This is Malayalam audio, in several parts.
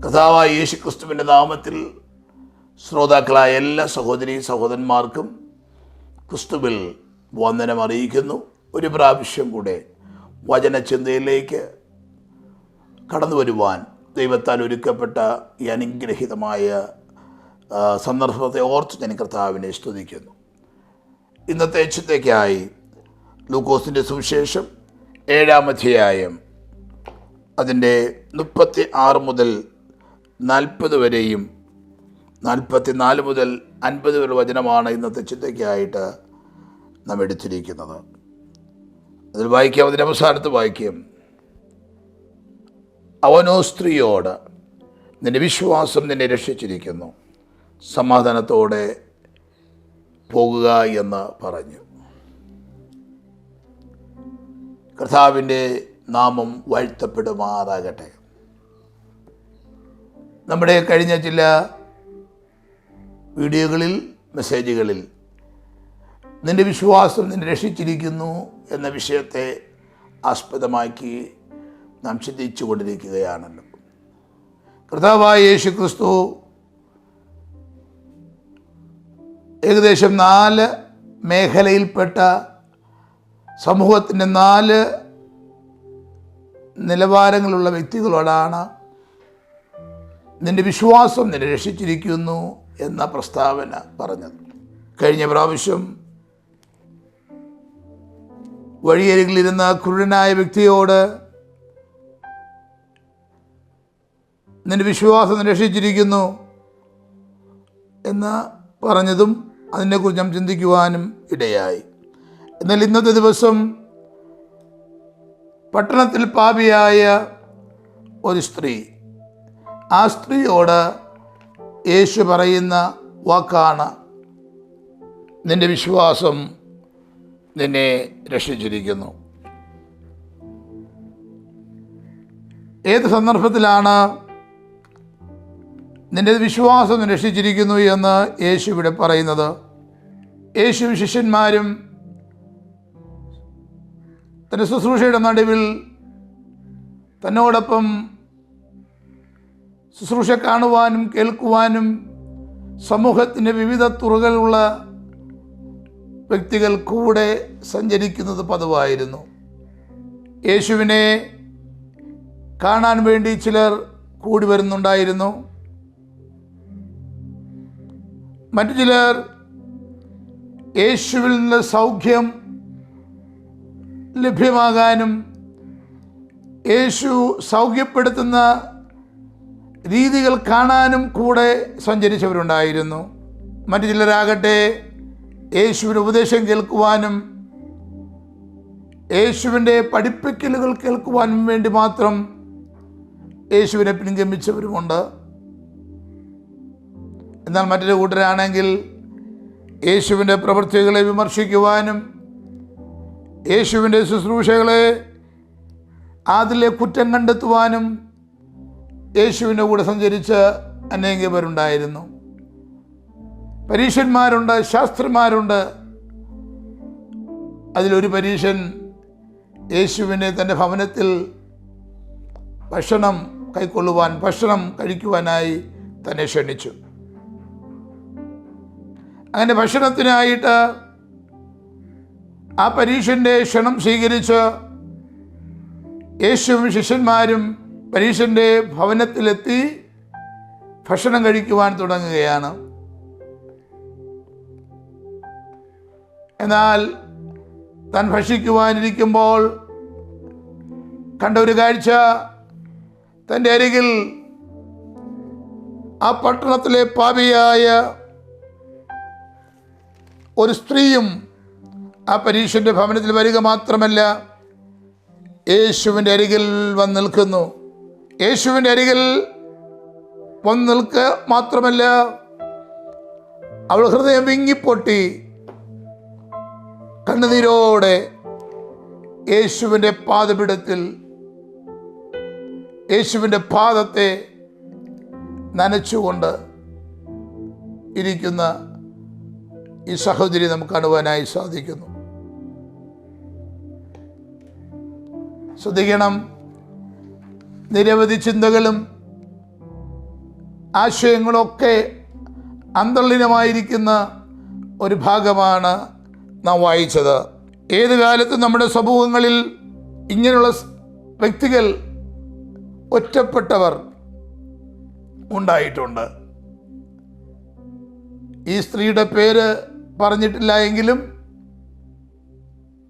കർത്താവായ യേശുക്രിസ്തുവിൻ്റെ നാമത്തിൽ ശ്രോതാക്കളായ എല്ലാ സഹോദരീ സഹോദരന്മാർക്കും ക്രിസ്തുവിൽ വന്ദനം അറിയിക്കുന്നു. ഒരു പ്രാവശ്യം കൂടെ വചനചിന്തയിലേക്ക് കടന്നു വരുവാൻ ദൈവത്താൽ ഒരുക്കപ്പെട്ട ഈ അനുഗ്രഹീതമായ സന്ദർഭത്തെ ഓർത്ത് ഞാൻ കർത്താവിനെ സ്തുതിക്കുന്നു. ഇന്നത്തെ ചിന്തയ്ക്കായി ലൂക്കോസിൻ്റെ സുവിശേഷം 7-ാം അധ്യായം അതിൻ്റെ 36 മുതൽ 40 വരെയും 44 മുതൽ 50 വരെ വചനമാണ് ഇന്നത്തെ ചിന്തയ്ക്കായിട്ട് നാം എടുത്തിരിക്കുന്നത്. അതിൽ വായിക്കാം. അതിൻ്റെ അവസാനത്ത് വായിക്കാം. അവനോ സ്ത്രീയോട്, നിന്റെ വിശ്വാസം നിന്നെ രക്ഷിച്ചിരിക്കുന്നു, സമാധാനത്തോടെ പോകുക എന്ന് പറഞ്ഞു. കർത്താവിൻ്റെ നാമം വാഴ്ത്തപ്പെടുമാറാകട്ടെ. നമ്മുടെ കഴിഞ്ഞ ചില വീഡിയോകളിൽ, മെസ്സേജുകളിൽ നിന്റെ വിശ്വാസം നിന്നെ രക്ഷിച്ചിരിക്കുന്നു എന്ന വിഷയത്തെ ആസ്പദമാക്കി നാം ചിന്തിച്ചു കൊണ്ടിരിക്കുകയാണല്ലോ. കർത്താവായ യേശുക്രിസ്തു ഏകദേശം 4 മേഖലയിൽപ്പെട്ട സമൂഹത്തിൻ്റെ 4 നിലവാരങ്ങളുള്ള വ്യക്തികളോടാണ് നിന്റെ വിശ്വാസം നിന്നെ രക്ഷിച്ചിരിക്കുന്നു എന്ന പ്രസ്താവന പറഞ്ഞത്. കഴിഞ്ഞ പ്രാവശ്യം വഴിയരികിലിരുന്ന കുരുടനായ വ്യക്തിയോട് നിന്റെ വിശ്വാസം നിന്നെ രക്ഷിച്ചിരിക്കുന്നു എന്ന് പറഞ്ഞതും അതിനെക്കുറിച്ച് നാം ചിന്തിക്കുവാനും ഇടയായി. എന്നാൽ ഇന്നത്തെ ദിവസം പട്ടണത്തിൽ പാപിയായ ഒരു സ്ത്രീ, ആ സ്ത്രീയോട് യേശു പറയുന്ന വാക്കാണ്, നിന്റെ വിശ്വാസം നിന്നെ രക്ഷിച്ചിരിക്കുന്നു. ഏത് സന്ദർഭത്തിലാണ് നിന്റെ വിശ്വാസം നിന്നെ രക്ഷിച്ചിരിക്കുന്നു എന്ന് യേശു ഇവിടെ പറയുന്നത്? യേശുവും ശിഷ്യന്മാരും തൻ്റെ ശുശ്രൂഷയുടെ നടുവിൽ തന്നോടൊപ്പം ശുശ്രൂഷ കാണുവാനും കേൾക്കുവാനും സമൂഹത്തിൻ്റെ വിവിധ തുറകളുള്ള വ്യക്തികൾ കൂടെ സഞ്ചരിക്കുന്നത് പതിവായിരുന്നു. യേശുവിനെ കാണാൻ വേണ്ടി ചിലർ കൂടി വരുന്നുണ്ടായിരുന്നു. മറ്റു ചിലർ യേശുവിൽ നിന്ന് സൗഖ്യം ലഭ്യമാകാനും യേശു സൗഖ്യപ്പെടുത്തുന്ന രീതികൾ കാണാനും കൂടെ സഞ്ചരിച്ചവരുണ്ടായിരുന്നു. മറ്റു ചിലരാകട്ടെ യേശുവിൻ്റെ ഉപദേശം കേൾക്കുവാനും യേശുവിൻ്റെ പഠിപ്പിക്കലുകൾ കേൾക്കുവാനും വേണ്ടി മാത്രം യേശുവിനെ പിൻഗമിച്ചവരുമുണ്ട്. എന്നാൽ മറ്റൊരു കൂട്ടരാണെങ്കിൽ യേശുവിൻ്റെ പ്രവൃത്തികളെ വിമർശിക്കുവാനും യേശുവിൻ്റെ ശുശ്രൂഷകളെ അതിലെ കുറ്റം കണ്ടെത്തുവാനും യേശുവിൻ്റെ കൂടെ സഞ്ചരിച്ച് അനേകരുണ്ടായിരുന്നു. പരീശന്മാരുണ്ട്, ശാസ്ത്രിമാരുണ്ട്. അതിലൊരു പരീശൻ യേശുവിനെ തൻ്റെ ഭവനത്തിൽ ഭക്ഷണം കഴിക്കുവാനായി തന്നെ ക്ഷണിച്ചു. അങ്ങനെ ഭക്ഷണത്തിനായിട്ട് ആ പരീശൻ്റെ ക്ഷണം സ്വീകരിച്ച് യേശുവും ശിഷ്യന്മാരും പരീശൻ്റെ ഭവനത്തിലെത്തി ഭക്ഷണം കഴിക്കുവാൻ തുടങ്ങുകയാണ്. എന്നാൽ താൻ ഭക്ഷിക്കുവാനിരിക്കുമ്പോൾ കണ്ട ഒരു കാഴ്ച, തൻ്റെ അരികിൽ ആ പട്ടണത്തിലെ പാപിയായ ഒരു സ്ത്രീയും ആ പരീശൻ്റെ ഭവനത്തിൽ വരിക മാത്രമല്ല, യേശുവിൻ്റെ അരികിൽ വന്ന് നിൽക്കുന്നു. യേശുവിൻ്റെ അരികിൽ വന്ന് നിൽക്കുക മാത്രമല്ല, അവൾ ഹൃദയം വിങ്ങിപ്പൊട്ടി കണ്ണുനീരോടെ യേശുവിൻ്റെ പാദപീഠത്തിൽ യേശുവിൻ്റെ പാദത്തെ നനച്ചുകൊണ്ട് ഇരിക്കുന്ന ഈ സഹോദരി നമുക്ക് കാണുവാനായി സാധിക്കുന്നു. ശ്രദ്ധിക്കണം, നിരവധി ചിന്തകളും ആശയങ്ങളൊക്കെ അന്തർലീനമായിരിക്കുന്ന ഒരു ഭാഗമാണ് നാം വായിച്ചത്. ഏത് കാലത്തും നമ്മുടെ സമൂഹങ്ങളിൽ ഇങ്ങനെയുള്ള വ്യക്തികൾ, ഒറ്റപ്പെട്ടവർ ഉണ്ടായിട്ടുണ്ട്. ഈ സ്ത്രീയുടെ പേര് പറഞ്ഞിട്ടില്ല എങ്കിലും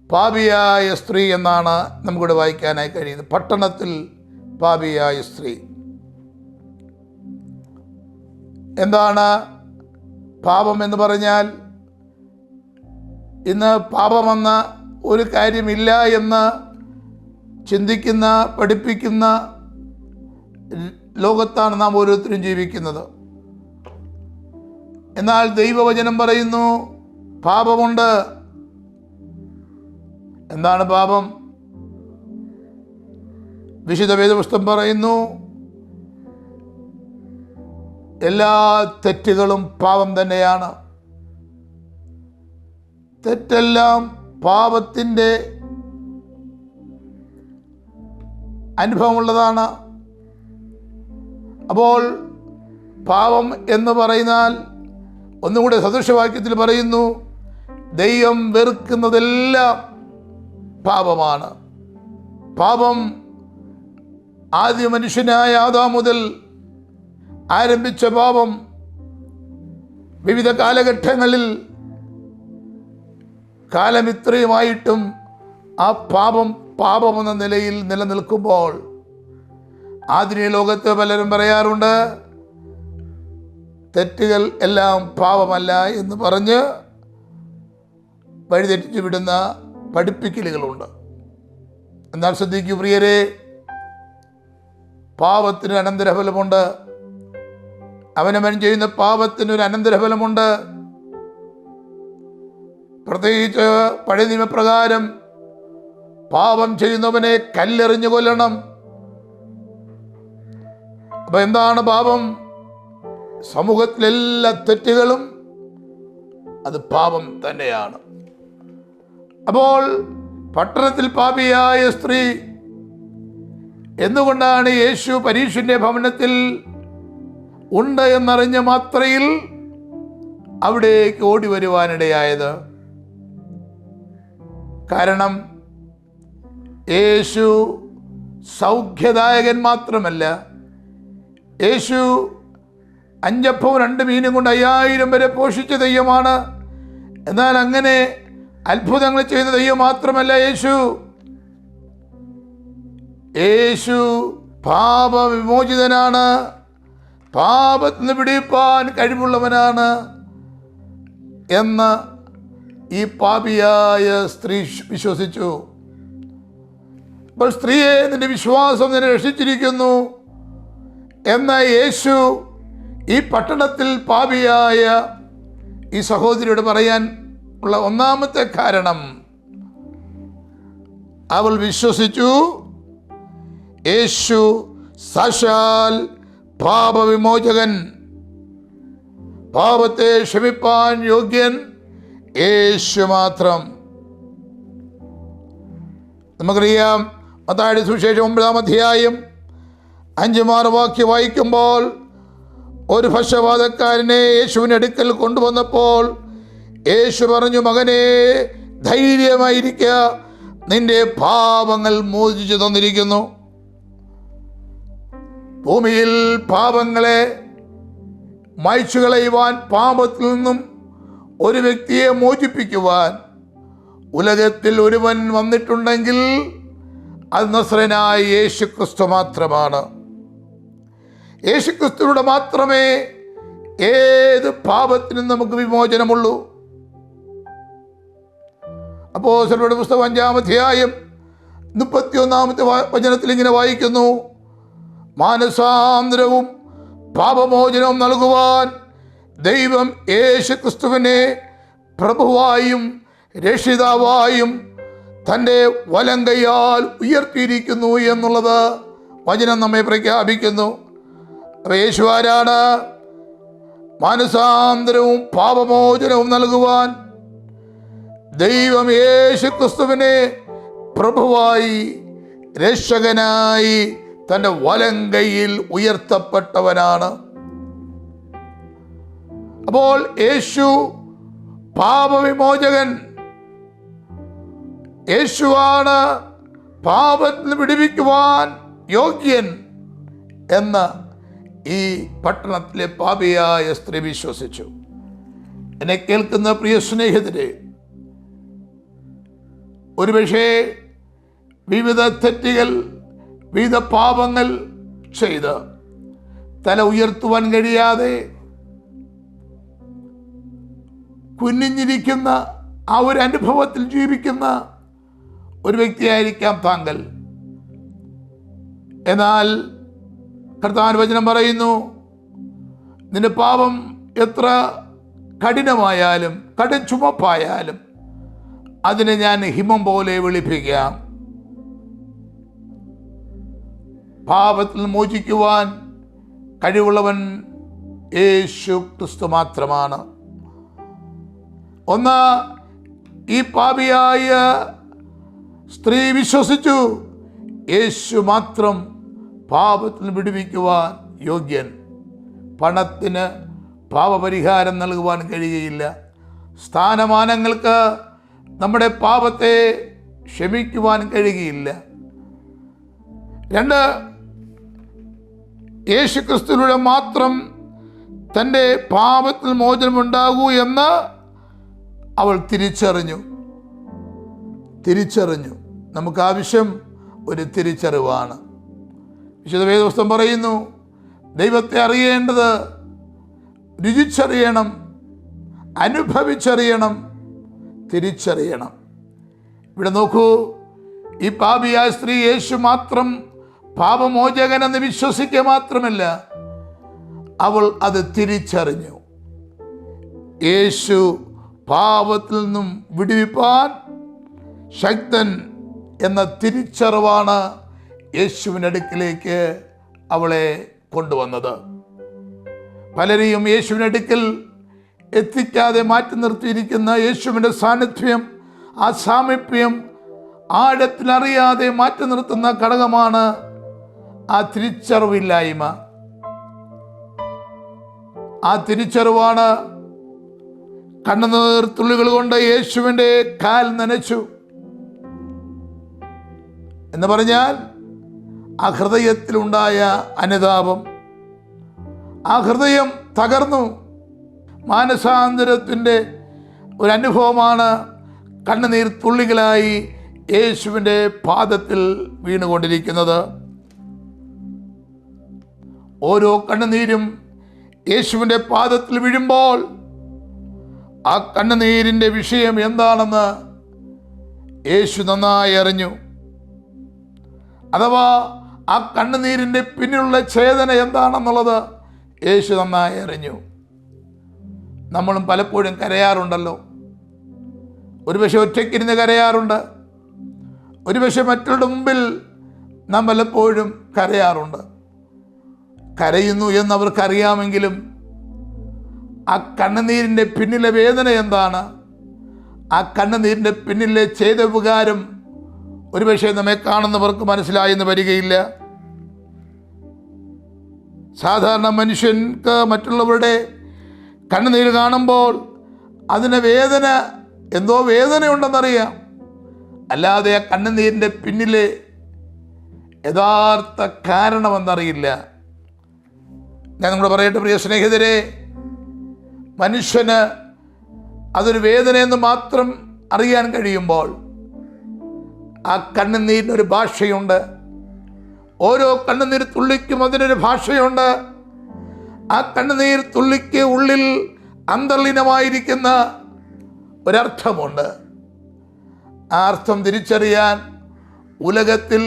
പാപിയായ സ്ത്രീ എന്നാണ് നമുക്കിവിടെ വായിക്കാനായി കഴിയുന്നത്. പട്ടണത്തിൽ പാപിയായ സ്ത്രീ. എന്താണ് പാപം എന്ന് പറഞ്ഞാൽ? ഇന്ന് പാപമെന്ന ഒരു കാര്യമില്ല എന്ന് ചിന്തിക്കുന്ന, പഠിപ്പിക്കുന്ന ലോകത്താണ് നാം ഓരോരുത്തരും ജീവിക്കുന്നത്. എന്നാൽ ദൈവവചനം പറയുന്നു പാപമുണ്ട്. എന്താണ് പാപം? വിശുദ്ധ വേദപുസ്തകം പറയുന്നു എല്ലാ തെറ്റുകളും പാപം തന്നെയാണ്. തെറ്റെല്ലാം പാപത്തിൻ്റെ അനുഭവമുള്ളതാണ്. അപ്പോൾ പാപം എന്ന് പറയുന്നാൽ ഒന്നുകൂടെ സദൃശവാക്യത്തിൽ പറയുന്നു ദൈവം വെറുക്കുന്നതെല്ലാം പാപമാണ്. പാപം ആദ്യ മനുഷ്യനായ ആദാം മുതൽ ആരംഭിച്ച പാപം വിവിധ കാലഘട്ടങ്ങളിൽ കാലമിത്രയുമായിട്ടും ആ പാപമെന്ന നിലയിൽ നിലനിൽക്കുമ്പോൾ ആധുനിക ലോകത്ത് പലരും പറയാറുണ്ട് തെറ്റുകൾ എല്ലാം പാപമല്ല എന്ന് പറഞ്ഞ് വഴിതെറ്റിച്ചു വിടുന്ന പഠിപ്പിക്കലുകളുണ്ട്. എന്നാൽ ശ്രദ്ധിക്കൂ പ്രിയരെ, പാപത്തിന് അനന്തരഫലമുണ്ട്. അവനവൻ ചെയ്യുന്ന പാപത്തിനൊരു അനന്തരഫലമുണ്ട്. പ്രത്യേകിച്ച് പഴയ നിയമപ്രകാരം പാപം ചെയ്യുന്നവനെ കല്ലെറിഞ്ഞു കൊല്ലണം. അപ്പൊ എന്താണ് പാപം? സമൂഹത്തിലെല്ലാ തെറ്റുകളും അത് പാപം തന്നെയാണ്. അപ്പോൾ പട്ടണത്തിൽ പാപിയായ സ്ത്രീ എന്തുകൊണ്ടാണ് യേശു പരീശന്റെ ഭവനത്തിൽ ഉണ്ട് എന്നറിഞ്ഞ മാത്രയിൽ അവിടേക്ക് ഓടി വരുവാനിടയായത്? കാരണം യേശു സൗഖ്യദായകൻ മാത്രമല്ല, യേശു 5 അപ്പവും 2 മീനും കൊണ്ട് 5000 വരെ പോഷിച്ച ദൈവമാണ്. എന്നാൽ അങ്ങനെ അത്ഭുതങ്ങൾ ചെയ്യുന്ന ദൈവം മാത്രമല്ല യേശു പാപവിമോചിതനാണ്, പാപത്തിൽ നിന്ന് വിടിപ്പാൻ കഴിവുള്ളവനാണ് എന്ന് ഈ പാപിയായ സ്ത്രീ വിശ്വസിച്ചു. അപ്പോൾ സ്ത്രീയെ, നിന്റെ വിശ്വാസം നിന്നെ രക്ഷിച്ചിരിക്കുന്നു എന്ന യേശു ഈ പട്ടണത്തിൽ പാപിയായ ഈ സഹോദരിയോട് പറയാൻ ഉള്ള ഒന്നാമത്തെ കാരണം, അവൾ വിശ്വസിച്ചു യേശു സാക്ഷാൽ പാപവിമോചകൻ, പാപത്തെ ക്ഷമിപ്പാൻ യോഗ്യൻ യേശു മാത്രം. നമുക്കറിയാം മത്തായിയുടെ സുവിശേഷം 9-ാം അധ്യായം 5-6 വാക്യം വായിക്കുമ്പോൾ ഒരു പക്ഷപാതക്കാരനെ യേശുവിൻ്റെ അടുക്കൽ കൊണ്ടുവന്നപ്പോൾ യേശു പറഞ്ഞു, മകനെ ധൈര്യമായിരിക്കുക, നിന്റെ പാപങ്ങൾ മോചിച്ചു തന്നിരിക്കുന്നു. ഭൂമിയിൽ പാപങ്ങളെ മായ്ച്ചു കളയുവാൻ, പാപത്തിൽ നിന്നും ഒരു വ്യക്തിയെ മോചിപ്പിക്കുവാൻ ഉലകത്തിൽ ഒരുവൻ വന്നിട്ടുണ്ടെങ്കിൽ അത് നസ്രയനായ യേശു ക്രിസ്തു മാത്രമാണ്. യേശുക്രിസ്തുവിലൂടെ മാത്രമേ ഏത് പാപത്തിനും നമുക്ക് വിമോചനമുള്ളൂ. അപ്പോസ്തലരുടെ പുസ്തകം 5-ാം അധ്യായം 31-ാമത്തെ വചനത്തിൽ ഇങ്ങനെ വായിക്കുന്നു, മാനസാന്തരവും പാപമോചനവും നൽകുവാൻ ദൈവം യേശുക്രിസ്തുവിനെ പ്രഭുവായും രക്ഷിതാവായും തൻ്റെ വലങ്കയാൽ ഉയർത്തിയിരിക്കുന്നു എന്നുള്ളത് വചനം നമ്മെ പ്രഖ്യാപിക്കുന്നു. അപ്പോൾ യേശു ആരാണ്? മാനസാന്തരവും പാപമോചനവും നൽകുവാൻ ദൈവം യേശുക്രിസ്തുവിനെ പ്രഭുവായി രക്ഷകനായി തൻ്റെ വലങ്കയിൽ ഉയർത്തപ്പെട്ടവനാണ്. അപ്പോൾ യേശു പാപവിമോചകൻ, യേശുവാണ് പാപത്തിൽ വിടുവിക്കുവാൻ യോഗ്യൻ എന്ന് ഈ പട്ടണത്തിലെ പാപിയായ സ്ത്രീ വിശ്വസിച്ചു. എന്നെ കേൾക്കുന്ന പ്രിയ സ്നേഹിതരെ, ഒരുപക്ഷേ വിവിധ തെറ്റുകൾ, വിവിധ പാപങ്ങൾ ചെയ്ത് തല ഉയർത്തുവാൻ കഴിയാതെ കുനിഞ്ഞിരിക്കുന്ന ആ ഒരു അനുഭവത്തിൽ ജീവിക്കുന്ന ഒരു വ്യക്തിയായിരിക്കാം താങ്കൾ. എന്നാൽ കർത്താവിന്റെ വചനം പറയുന്നു, നിന്റെ പാപം എത്ര കഠിനമായാലും കടും ചുമപ്പായാലും അതിനെ ഞാൻ ഹിമം പോലെ വെളുപ്പിക്കാം. പാപത്തിൽ മോചിക്കുവാൻ കഴിവുള്ളവൻ യേശു ക്രിസ്തു മാത്രമാണ്. ഒന്ന്, ഈ പാപിയായ സ്ത്രീ വിശ്വസിച്ചു, യേശു മാത്രം പാപത്തിൽ വിടുവിക്കുവാൻ യോഗ്യൻ. പണത്തിന് പാപപരിഹാരം നൽകുവാൻ കഴിയുകയില്ല. സ്ഥാനമാനങ്ങൾക്ക് നമ്മുടെ പാപത്തെ ക്ഷമിക്കുവാൻ കഴിയുകയില്ല. രണ്ട്, യേശു ക്രിസ്തുവിലൂടെ മാത്രം തൻ്റെ പാപത്തിൽ മോചനമുണ്ടാകൂ എന്ന് അവൾ തിരിച്ചറിഞ്ഞു. നമുക്ക് ആവശ്യം ഒരു തിരിച്ചറിവാണ്. വിശുദ്ധ വേദപുസ്തകം പറയുന്നു, ദൈവത്തെ അറിയേണ്ടത് രുചിച്ചറിയണം, അനുഭവിച്ചറിയണം, തിരിച്ചറിയണം. ഇവിടെ നോക്കൂ, ഈ പാപിയായ സ്ത്രീ യേശു മാത്രം പാപമോചകനെന്ന് വിശ്വസിക്കുക മാത്രമല്ല, അവൾ അത് തിരിച്ചറിഞ്ഞു. യേശു പാപത്തിൽ നിന്നും വിടുവിപ്പാൻ ശക്തൻ എന്ന തിരിച്ചറിവാണ് യേശുവിൻ്റെ അടുക്കിലേക്ക് അവളെ കൊണ്ടുവന്നത്. പലരെയും യേശുവിൻ്റെ അടുക്കൽ എത്തിക്കാതെ മാറ്റി നിർത്തിയിരിക്കുന്ന യേശുവിൻ്റെ സാന്നിധ്യം, ആ സാമീപ്യം ആഴത്തിലറിയാതെ മാറ്റി നിർത്തുന്ന ഘടകമാണ് ആ തിരിച്ചറിവില്ലായ്മ. ആ തിരിച്ചറിവാണ് കണ്ണുനീർ തുള്ളികൾ കൊണ്ട് യേശുവിൻ്റെ കാൽ നനച്ചു എന്ന് പറഞ്ഞാൽ ആ ഹൃദയത്തിലുണ്ടായ അനുതാപം, ആ ഹൃദയം തകർന്നു. മാനസാന്തരത്തിൻ്റെ ഒരു അനുഭവമാണ് കണ്ണുനീർ തുള്ളികളായി യേശുവിൻ്റെ പാദത്തിൽ വീണുകൊണ്ടിരിക്കുന്നത്. ഓരോ കണ്ണുനീരും യേശുവിൻ്റെ പാദത്തിൽ വീഴുമ്പോൾ ആ കണ്ണുനീരിൻ്റെ വിഷയം എന്താണെന്ന് യേശു നന്നായി അറിഞ്ഞു. അഥവാ ആ കണ്ണുനീരിൻ്റെ പിന്നിലുള്ള ഛേദന എന്താണെന്നുള്ളത് യേശു നന്നായി അറിഞ്ഞു. നമ്മളും പലപ്പോഴും കരയാറുണ്ടല്ലോ. ഒരുപക്ഷെ ഒറ്റയ്ക്കിരുന്ന് കരയാറുണ്ട്, ഒരുപക്ഷെ മറ്റുള്ള മുമ്പിൽ നാം പലപ്പോഴും കരയാറുണ്ട്. കരയുന്നു എന്നവർക്കറിയാമെങ്കിലും ആ കണ്ണുനീരിൻ്റെ പിന്നിലെ വേദന എന്താണ്, ആ കണ്ണുനീരിൻ്റെ പിന്നിലെ ചെയ്ത ഉപകാരം ഒരുപക്ഷെ നമ്മെ കാണുന്നവർക്ക് മനസ്സിലായെന്ന് വരികയില്ല. സാധാരണ മനുഷ്യർക്ക് മറ്റുള്ളവരുടെ കണ്ണുനീര് കാണുമ്പോൾ അതിന് വേദന, എന്തോ വേദനയുണ്ടെന്നറിയാം, അല്ലാതെ ആ കണ്ണുനീരിൻ്റെ പിന്നിലെ യഥാർത്ഥ കാരണമെന്നറിയില്ല. ഞാൻ നിങ്ങളോട് പറയട്ടെ പ്രിയ സ്നേഹിതരെ, മനുഷ്യന് അതൊരു വേദനയെന്ന് മാത്രം അറിയാൻ കഴിയുമ്പോൾ ആ കണ്ണുനീരിനൊരു ഭാഷയുണ്ട്. ഓരോ കണ്ണുനീർ തുള്ളിക്കും അതിനൊരു ഭാഷയുണ്ട്. ആ കണ്ണുനീർ തുള്ളിക്ക് ഉള്ളിൽ അന്തർലീനമായിരിക്കുന്ന ഒരർത്ഥമുണ്ട്. ആ അർത്ഥം തിരിച്ചറിയാൻ ഉലകത്തിൽ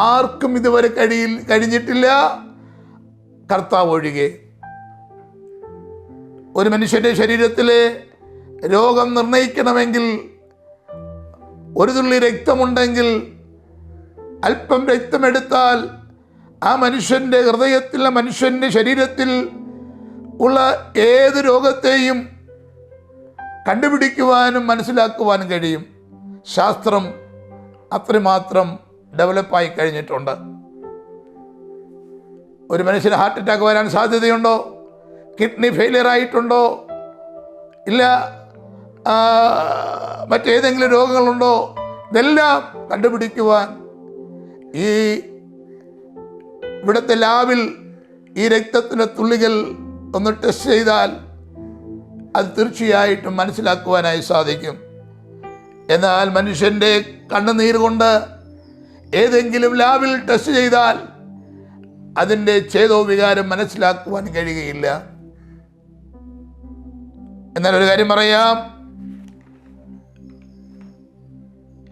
ആർക്കും ഇതുവരെ കഴിഞ്ഞിട്ടില്ല, കർത്താവ് ഒഴികെ. ഒരു മനുഷ്യൻ്റെ ശരീരത്തിലെ രോഗം നിർണയിക്കണമെങ്കിൽ ഒരു തുള്ളി രക്തമുണ്ടെങ്കിൽ അല്പം രക്തമെടുത്താൽ ആ മനുഷ്യൻ്റെ ഹൃദയത്തിലെ, മനുഷ്യൻ്റെ ശരീരത്തിൽ ഉള്ള ഏത് രോഗത്തെയും കണ്ടുപിടിക്കുവാനും മനസ്സിലാക്കുവാനും കഴിയും. ശാസ്ത്രം അത്രമാത്രം ഡെവലപ്പായി കഴിഞ്ഞിട്ടുണ്ട്. ഒരു മനുഷ്യന് ഹാർട്ട് അറ്റാക്ക് വരാൻ സാധ്യതയുണ്ടോ? കിഡ്നി ഫെയിലിയർ ആയിട്ടുണ്ടോ, ഇല്ല മറ്റേതെങ്കിലും രോഗങ്ങളുണ്ടോ, ഇതെല്ലാം കണ്ടുപിടിക്കുവാൻ ഈ ഇവിടുത്തെ ലാബിൽ ഈ രക്തത്തിൻ്റെ തുള്ളികൾ ഒന്ന് ടെസ്റ്റ് ചെയ്താൽ അത് തീർച്ചയായിട്ടും മനസ്സിലാക്കുവാനായി സാധിക്കും. എന്നാൽ മനുഷ്യൻ്റെ കണ്ണുനീര് കൊണ്ട് ഏതെങ്കിലും ലാബിൽ ടെസ്റ്റ് ചെയ്താൽ അതിൻ്റെ ചേതോവികാരം മനസ്സിലാക്കുവാൻ കഴിയുകയില്ല. എന്നാൽ ഒരു കാര്യം പറയാം,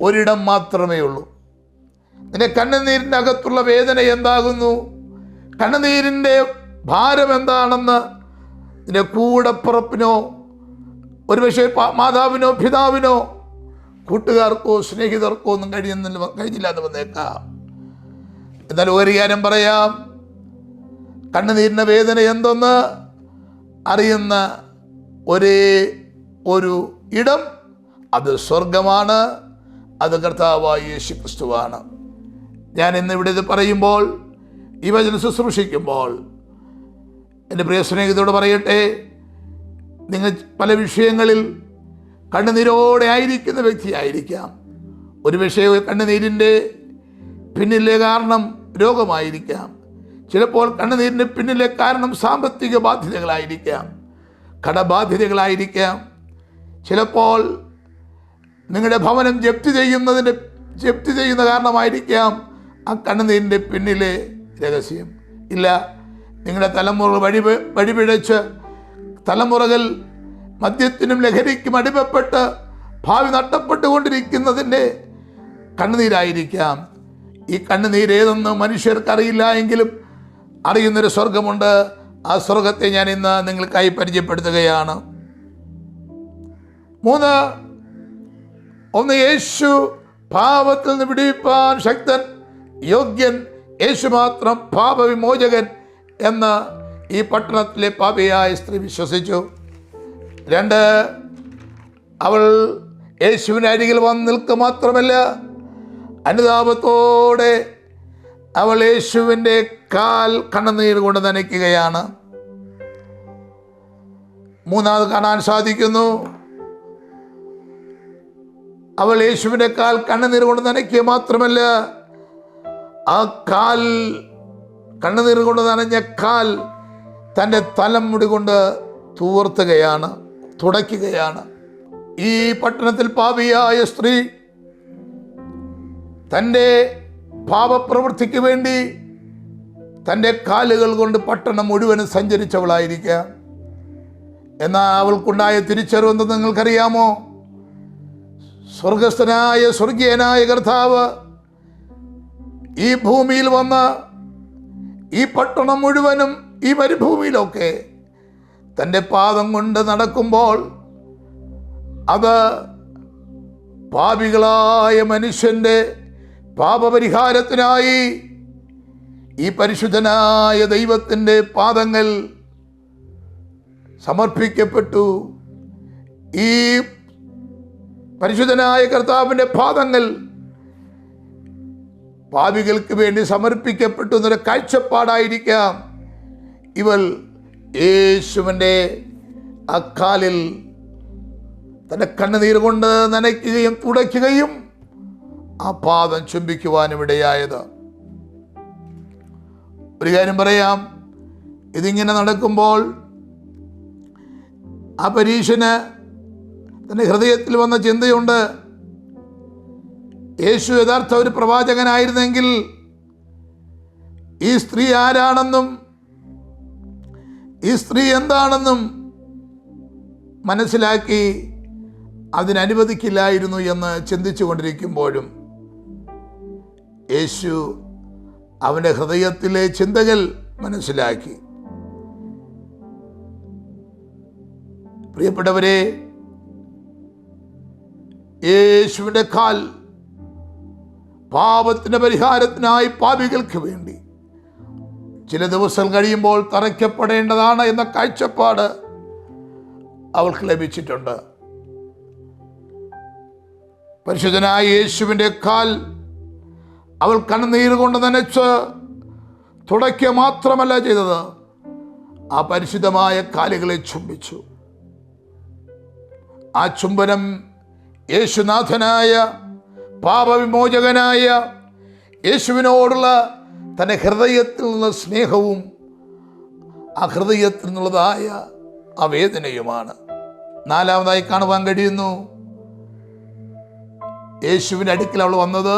ഒരിടം മാത്രമേ ഉള്ളൂ. നിന്റെ കണ്ണുനീരിൻ്റെ അകത്തുള്ള വേദന എന്താകുന്നു, കണ്ണുനീരിൻ്റെ ഭാരം എന്താണെന്ന് നിന്റെ കൂടപ്പിറപ്പിനോ ഒരുപക്ഷെ മാതാവിനോ പിതാവിനോ കൂട്ടുകാർക്കോ സ്നേഹിതർക്കോ ഒന്നും കഴിഞ്ഞില്ല എന്ന് വന്നേക്കാം. എന്നാൽ ഒരു കാര്യം പറയാം, കണ്ണുനീരിൻ്റെ വേദന എന്തെന്ന് അറിയുന്ന ഒരേ ഒരു ഇടം, അത് സ്വർഗമാണ്, അത് കർത്താവായ യേശു ക്രിസ്തുവാണ്. ഞാൻ ഇന്നിവിടെ ഇത് പറയുമ്പോൾ, ഈ വചനം ശുശ്രൂഷിക്കുമ്പോൾ എൻ്റെ പ്രിയ സ്നേഹിതരോട് പറയട്ടെ, നിങ്ങൾ പല വിഷയങ്ങളിൽ കണ്ണുനീരോടെ ആയിരിക്കുന്ന വ്യക്തിയായിരിക്കാം. ഒരു വിഷയം കണ്ണുനീരിൻ്റെ പിന്നിലെ കാരണം രോഗമായിരിക്കാം. ചിലപ്പോൾ കണ്ണുനീരിൻ്റെ പിന്നിലെ കാരണം സാമ്പത്തിക ബാധ്യതകളായിരിക്കാം, കടബാധ്യതകളായിരിക്കാം. ചിലപ്പോൾ നിങ്ങളുടെ ഭവനം ജപ്തി ചെയ്യുന്ന കാരണമായിരിക്കാം ആ കണ്ണുനീരിൻ്റെ പിന്നിലെ രഹസ്യം. ഇല്ല, നിങ്ങളുടെ തലമുറ വഴിപിഴച്ച് തലമുറകൾ മദ്യത്തിനും ലഹരിക്കും അടിമപ്പെട്ട് ഭാവി നഷ്ടപ്പെട്ടുകൊണ്ടിരിക്കുന്നതിൻ്റെ കണ്ണുനീരായിരിക്കാം. ഈ കണ്ണുനീര് ഏതെന്ന് മനുഷ്യർക്കറിയില്ല എങ്കിലും അറിയുന്നൊരു സ്വർഗമുണ്ട്. ആ സ്വർഗത്തെ ഞാൻ ഇന്ന് നിങ്ങൾക്കായി പരിചയപ്പെടുത്തുകയാണ്. 3, യേശു പാപത്തിൽ നിന്ന് വിടുവിപ്പാൻ ശക്തൻ, യോഗ്യൻ, യേശു മാത്രം പാപവിമോചകൻ എന്ന് ഈ പട്ടണത്തിലെ പാപിയായ സ്ത്രീ വിശ്വസിച്ചു. 2, അവൾ യേശുവിൻ്റെ അരികിൽ വന്ന് നിൽക്കുക മാത്രമല്ല, അനുതാപത്തോടെ അവൾ യേശുവിൻ്റെ കാൽ കണ്ണുനീർ കൊണ്ട് നനയ്ക്കുകയാണ്. 3 കാണാൻ സാധിക്കുന്നു, അവൾ യേശുവിൻ്റെ കാൽ കണ്ണുനീർ കൊണ്ട് നനയ്ക്കുക മാത്രമല്ല, ആ കാൽ കണ്ണുനീർ കൊണ്ട് നനഞ്ഞ കാൽ തൻ്റെ തലമുടി കൊണ്ട് തുടയ്ക്കുകയാണ്. ഈ പട്ടണത്തിൽ പാപിയായ സ്ത്രീ തൻ്റെ പാപപ്രവൃത്തിക്ക് വേണ്ടി തൻ്റെ കാലുകൾ കൊണ്ട് പട്ടണം മുഴുവനും സഞ്ചരിച്ചവളായിരിക്കാം. എന്നാൽ അവൾക്കുണ്ടായ തിരിച്ചറിവെന്ന് നിങ്ങൾക്കറിയാമോ? സ്വർഗീയനായ കർത്താവ് ഈ ഭൂമിയിൽ വന്ന് ഈ പട്ടണം മുഴുവനും ഈ മരുഭൂമിയിലൊക്കെ തൻ്റെ പാദം കൊണ്ട് നടക്കുമ്പോൾ അത് പാപികളായ മനുഷ്യൻ്റെ പാപപരിഹാരത്തിനായി ഈ പരിശുദ്ധനായ ദൈവത്തിൻ്റെ പാദങ്ങൾ സമർപ്പിക്കപ്പെട്ടു. ഈ പരിശുദ്ധനായ കർത്താവിൻ്റെ പാദങ്ങൾ പാപികൾക്ക് വേണ്ടി സമർപ്പിക്കപ്പെട്ടു എന്നൊരു കാഴ്ചപ്പാടായിരിക്കാം ഇവൾ യേശുവിൻ്റെ അക്കാലിൽ തൻ്റെ കണ്ണുനീർ കൊണ്ട് നനയ്ക്കുകയും തുടയ്ക്കുകയും ആ പാദം ചുംബിക്കുവാനും ഇടയായത്. ഒരു കാര്യം പറയാം, ഇതിങ്ങനെ നടക്കുമ്പോൾ ആ പരീശന് തൻ്റെ ഹൃദയത്തിൽ വന്ന ചിന്തയുണ്ട്, യേശു യഥാർത്ഥ ഒരു പ്രവാചകനായിരുന്നെങ്കിൽ ഈ സ്ത്രീ ആരാണെന്നും ഈ സ്ത്രീ എന്താണെന്നും മനസ്സിലാക്കി അതിനനുവദിക്കില്ലായിരുന്നു എന്ന് ചിന്തിച്ചു കൊണ്ടിരിക്കുമ്പോഴും യേശു അവൻ്റെ ഹൃദയത്തിലെ ചിന്തകൾ മനസ്സിലാക്കി. പ്രിയപ്പെട്ടവരെ, യേശുവിൻ്റെ കാൽ പാപത്തിൻ്റെ പരിഹാരത്തിനായി പാപികൾക്ക് വേണ്ടി ചില ദിവസം കഴിയുമ്പോൾ തറയ്ക്കപ്പെടേണ്ടതാണ് എന്ന കാഴ്ചപ്പാട് അവൾക്ക് ലഭിച്ചിട്ടുണ്ട്. പരിശുദ്ധനായ യേശുവിൻ്റെ കാൽ അവൾ കണ്ണുനീർ കൊണ്ട് നനച്ച് തുടയ്ക്കുക മാത്രമല്ല ചെയ്തത്, ആ പരിശുദ്ധമായ കാലുകളെ ചുംബിച്ചു. ആ ചുംബനം യേശുനാഥനായ പാപവിമോചകനായ യേശുവിനോടുള്ള തൻ്റെ ഹൃദയത്തിൽ നിന്നുള്ള സ്നേഹവും ആ ഹൃദയത്തിൽ നിന്നുള്ളതായ ആ വേദനയുമാണ്. നാലാമതായി കാണുവാൻ കഴിയുന്നു, യേശുവിൻ്റെ അടുക്കൽ അവൾ വന്നത്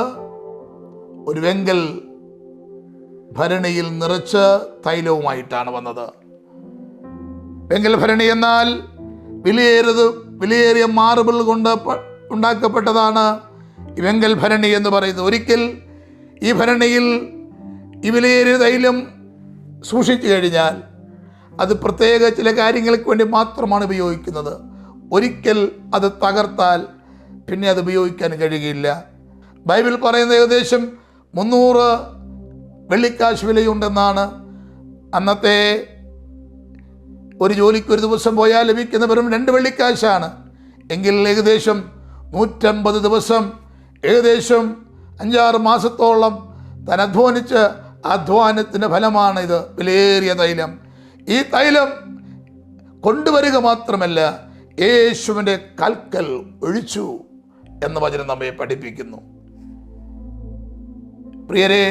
ഒരു വെങ്കൽ ഭരണിയിൽ നിറച്ച് തൈലവുമായിട്ടാണ് വന്നത്. വെങ്കൽ ഭരണി എന്നാൽ വിലയേറിയ മാർബിൾ കൊണ്ട് ഉണ്ടാക്കപ്പെട്ടതാണ് ഈ വെങ്കൽ ഭരണി എന്ന് പറയുന്നത്. ഒരിക്കൽ ഈ ഭരണിയിൽ ഈ വിലയേറിയ തൈലം സൂക്ഷിച്ചു കഴിഞ്ഞാൽ അത് പ്രത്യേക ചില കാര്യങ്ങൾക്ക് വേണ്ടി മാത്രമാണ് ഉപയോഗിക്കുന്നത്. ഒരിക്കൽ അത് തകർത്താൽ പിന്നെ അത് ഉപയോഗിക്കാൻ കഴിയുകയില്ല. ബൈബിൾ പറയുന്നത് ഏകദേശം 300 വെള്ളിക്കാശ് വിലയുണ്ടെന്നാണ്. അന്നത്തെ ഒരു ജോലിക്ക് ഒരു ദിവസം പോയാൽ ലഭിക്കുന്ന വെറും 2 വെള്ളിക്കാശാണ്. എങ്കിൽ ഏകദേശം 150 ദിവസം, ഏകദേശം 5-6 മാസത്തോളം താൻ അധ്വാനിച്ച അധ്വാനത്തിൻ്റെ ഫലമാണ് ഇത്, വിലയേറിയ തൈലം. ഈ തൈലം കൊണ്ടുവരിക മാത്രമല്ല, യേശുവിൻ്റെ കാൽക്കൽ ഒഴിച്ചു എന്ന വചനം നമ്മെ പഠിപ്പിക്കുന്നു. പ്രിയരെ,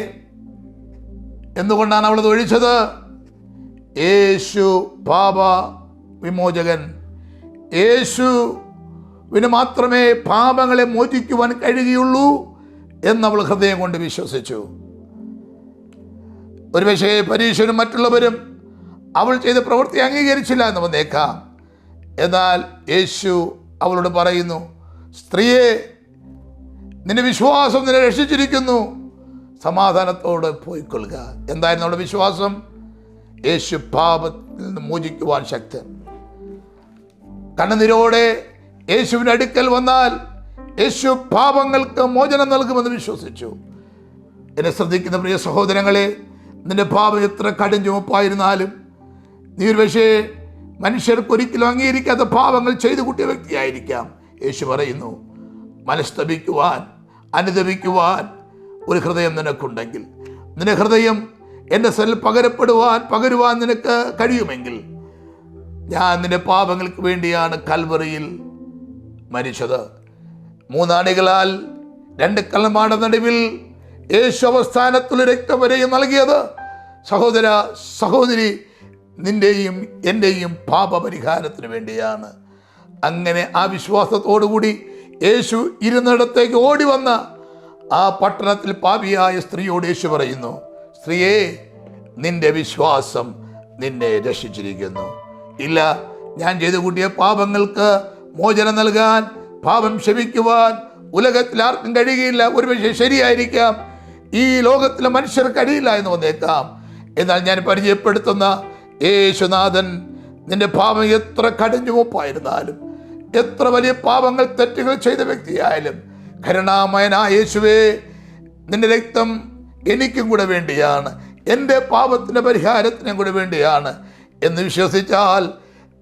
എന്തുകൊണ്ടാണ് അവളത് ഒഴിച്ചത്? യേശു പാപ വിമോചകൻ. യേശുവിന് മാത്രമേ പാപങ്ങളെ മോചിക്കുവാൻ കഴിയുകയുള്ളൂ എന്നവൾ ഹൃദയം കൊണ്ട് വിശ്വസിച്ചു. ഒരുപക്ഷേ പരീക്ഷനും മറ്റുള്ളവരും അവൾ ചെയ്ത പ്രവൃത്തി അംഗീകരിച്ചില്ല എന്ന് വന്നേക്കാം. എന്നാൽ യേശു അവളോട് പറയുന്നു, സ്ത്രീയെ, നിന്റെ വിശ്വാസം നിന്നെ രക്ഷിച്ചിരിക്കുന്നു, സമാധാനത്തോടെ പോയിക്കൊള്ളുക. എന്തായിരുന്നു അവളുടെ വിശ്വാസം? യേശു പാപത്തിൽ നിന്ന് മോചിക്കുവാൻ ശക്തൻ. കണ്ണുനീരോടെ യേശുവിൻ്റെ അടുക്കൽ വന്നാൽ യേശു പാപങ്ങൾക്ക് മോചനം നൽകുമെന്ന് വിശ്വസിച്ചു. എന്നെ ശ്രദ്ധിക്കുന്ന പ്രിയ സഹോദരങ്ങളെ, നിന്റെ പാപം എത്ര കടും ചുമപ്പായിരുന്നാലും, നീ ഒരു പക്ഷേ മനുഷ്യർക്ക് ഒരിക്കലും അംഗീകരിക്കാത്ത പാപങ്ങൾ ചെയ്തു കൂട്ടിയ വ്യക്തിയായിരിക്കാം. യേശു പറയുന്നു, മനസ്തപിക്കുവാൻ, അനുതപിക്കുവാൻ ഒരു ഹൃദയം നിനക്കുണ്ടെങ്കിൽ, നിന്റെ ഹൃദയം എൻ്റെ സെൽ പകരുവാൻ നിനക്ക് കഴിയുമെങ്കിൽ, ഞാൻ നിന്റെ പാപങ്ങൾക്ക് വേണ്ടിയാണ് കൽവറിയിൽ മരിച്ചത്. 3 ആണികളാൽ 2 കല്ലുമാട നടുവിൽ യേശു അവസാനത്തിൽ രക്തം വരെയും നൽകിയത്, സഹോദര സഹോദരി, നിന്റെയും എൻ്റെയും പാപപരിഹാരത്തിന് വേണ്ടിയാണ്. അങ്ങനെ ആ വിശ്വാസത്തോടുകൂടി യേശു ഇരുന്നിടത്തേക്ക് ഓടി വന്ന ആ പട്ടണത്തിൽ പാപിയായ സ്ത്രീയോട് യേശു പറയുന്നു, സ്ത്രീയെ, നിന്റെ വിശ്വാസം നിന്നെ രക്ഷിച്ചിരിക്കുന്നു. ഇല്ല, ഞാൻ ചെയ്തു കൂട്ടിയ പാപങ്ങൾക്ക് മോചനം നൽകാൻ, പാപം ക്ഷമിക്കുവാൻ ഉലകത്തിൽ ആർക്കും കഴിയുകയില്ല. ഒരുപക്ഷെ ശരിയായിരിക്കാം, ഈ ലോകത്തിലെ മനുഷ്യർക്ക് കഴിയില്ല എന്ന് വന്നേക്കാം. എന്നാൽ ഞാൻ പരിചയപ്പെടുത്തുന്ന യേശുനാഥൻ, നിന്റെ പാപം എത്ര കടുംചുമപ്പായിരുന്നാലും, എത്ര വലിയ പാപങ്ങൾ തെറ്റുകൾ ചെയ്ത വ്യക്തിയായാലും, കരുണാമയനായ യേശുവേ, നിന്റെ രക്തം എനിക്കും കൂടെ വേണ്ടിയാണ്, എൻ്റെ പാപത്തിൻ്റെ പരിഹാരത്തിനും കൂടെ വേണ്ടിയാണ് എന്ന് വിശ്വസിച്ചാൽ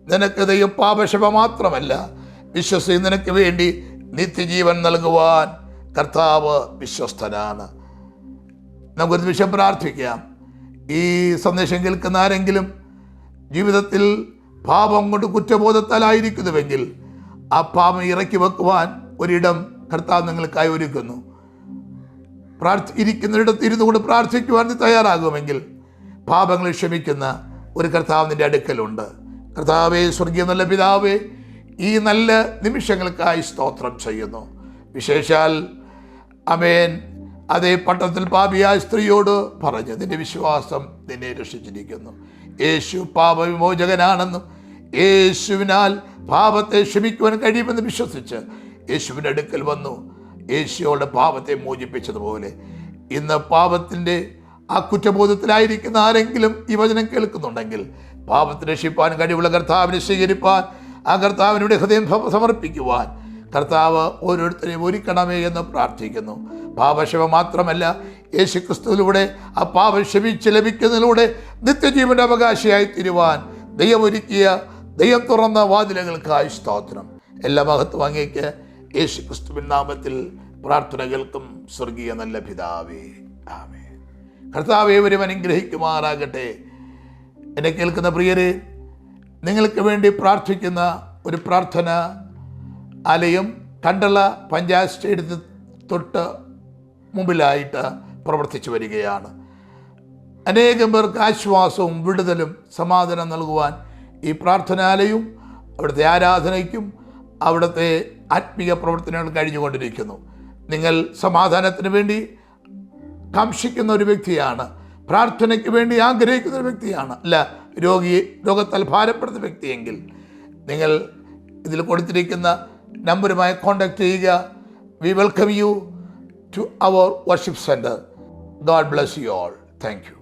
നിനക്ക് ദൈവം പാപക്ഷമ മാത്രമല്ല, വിശ്വസിച്ച് നിനക്ക് വേണ്ടി നിത്യജീവൻ നൽകുവാൻ കർത്താവ് വിശ്വസ്തനാണ്. നമുക്കൊരു നിമിഷം പ്രാർത്ഥിക്കാം. ഈ സന്ദേശം കേൾക്കുന്ന ആരെങ്കിലും ജീവിതത്തിൽ പാപം കൊണ്ട് കുറ്റബോധത്താലായിരിക്കുന്നുവെങ്കിൽ, ആ പാപം ഇറക്കി വെക്കുവാൻ ഒരിടം കർത്താവ് നിങ്ങൾക്കായി ഒരുക്കുന്നു. ഇരിക്കുന്നിടത്ത് ഇരുന്നു കൊണ്ട് പ്രാർത്ഥിക്കുവാൻ നീ തയ്യാറാകുമെങ്കിൽ, പാപങ്ങൾ ക്ഷമിക്കുന്ന ഒരു കർത്താവ് നിൻ്റെ അടുക്കലുണ്ട്. കർത്താവേ, സ്വർഗീയ നല്ല പിതാവേ, ഈ നല്ല നിമിഷങ്ങൾക്കായി സ്തോത്രം ചെയ്യുന്നു. വിശേഷാൽ അമേൻ അതേ പട്ടണത്തിൽ പാപിയായ സ്ത്രീയോട് പറഞ്ഞു, നിന്റെ വിശ്വാസം നിന്നെ രക്ഷിച്ചിരിക്കുന്നു. യേശു പാപവിമോചകനാണെന്നും യേശുവിനാൽ പാപത്തെ ക്ഷമിക്കുവാൻ കഴിയുമെന്ന് വിശ്വസിച്ച് യേശുവിൻ്റെ അടുക്കൽ വന്നു. യേശുവോടെ പാപത്തെ മോചിപ്പിച്ചതുപോലെ ഇന്ന് പാപത്തിൻ്റെ ആ കുറ്റബോധത്തിലായിരിക്കുന്ന ആരെങ്കിലും ഈ വചനം കേൾക്കുന്നുണ്ടെങ്കിൽ, പാപത്തെ രക്ഷിപ്പാൻ കഴിവുള്ള കർത്താവിനെ സ്വീകരിപ്പാൻ, ആ കർത്താവിനുടെ ഹൃദയം സമർപ്പിക്കുവാൻ കർത്താവ് ഓരോരുത്തരെയും ഒരുക്കണമേ എന്ന് പ്രാർത്ഥിക്കുന്നു. പാപക്ഷമ മാത്രമല്ല, യേശു ക്രിസ്തുവിലൂടെ ആ പാപം ക്ഷമിച്ച് ലഭിക്കുന്നതിലൂടെ നിത്യജീവൻ്റെ അവകാശിയായി തീരുവാൻ ദൈവം തുറന്ന വാതിലുകൾക്കായി സ്തോത്രം. എല്ലാ മഹത്വം അങ്ങേക്ക് യേശു ക്രിസ്തുവിൻ നാമത്തിൽ പ്രാർത്ഥന കേൾക്കും സ്വർഗീയ നല്ല പിതാവേ, ആമേൻ. കർത്താവേ, ഇവരും അനുഗ്രഹിക്കുമാറാകട്ടെ. എന്നെ കേൾക്കുന്ന പ്രിയരെ, നിങ്ങൾക്ക് വേണ്ടി പ്രാർത്ഥിക്കുന്ന ഒരു പ്രാർത്ഥന ആലയം കണ്ടള പഞ്ചായത്ത് സ്റ്റേഡിയത്തിന് തൊട്ട് മുമ്പിലായിട്ട് പ്രവർത്തിച്ചു വരികയാണ്. അനേകം പേർക്ക് ആശ്വാസവും വിടുതലും സമാധാനം നൽകുവാൻ ഈ പ്രാർത്ഥനാലയവും അവിടുത്തെ ആരാധനയ്ക്കും അവിടുത്തെ ആത്മീയ പ്രവർത്തനങ്ങൾ കഴിഞ്ഞുകൊണ്ടിരിക്കുന്നു. നിങ്ങൾ സമാധാനത്തിന് വേണ്ടി കാംക്ഷിക്കുന്ന ഒരു വ്യക്തിയാണ്, പ്രാർത്ഥനയ്ക്ക് വേണ്ടി ആഗ്രഹിക്കുന്ന ഒരു വ്യക്തിയാണ്, അല്ല രോഗത്താൽ ഭാരപ്പെടുന്ന വ്യക്തിയെങ്കിൽ നിങ്ങൾ ഇതിൽ കൊടുത്തിരിക്കുന്ന നമ്പറുമായി കോൺടാക്ട് ചെയ്യുക. We welcome you to our worship centre. God bless you all. Thank U.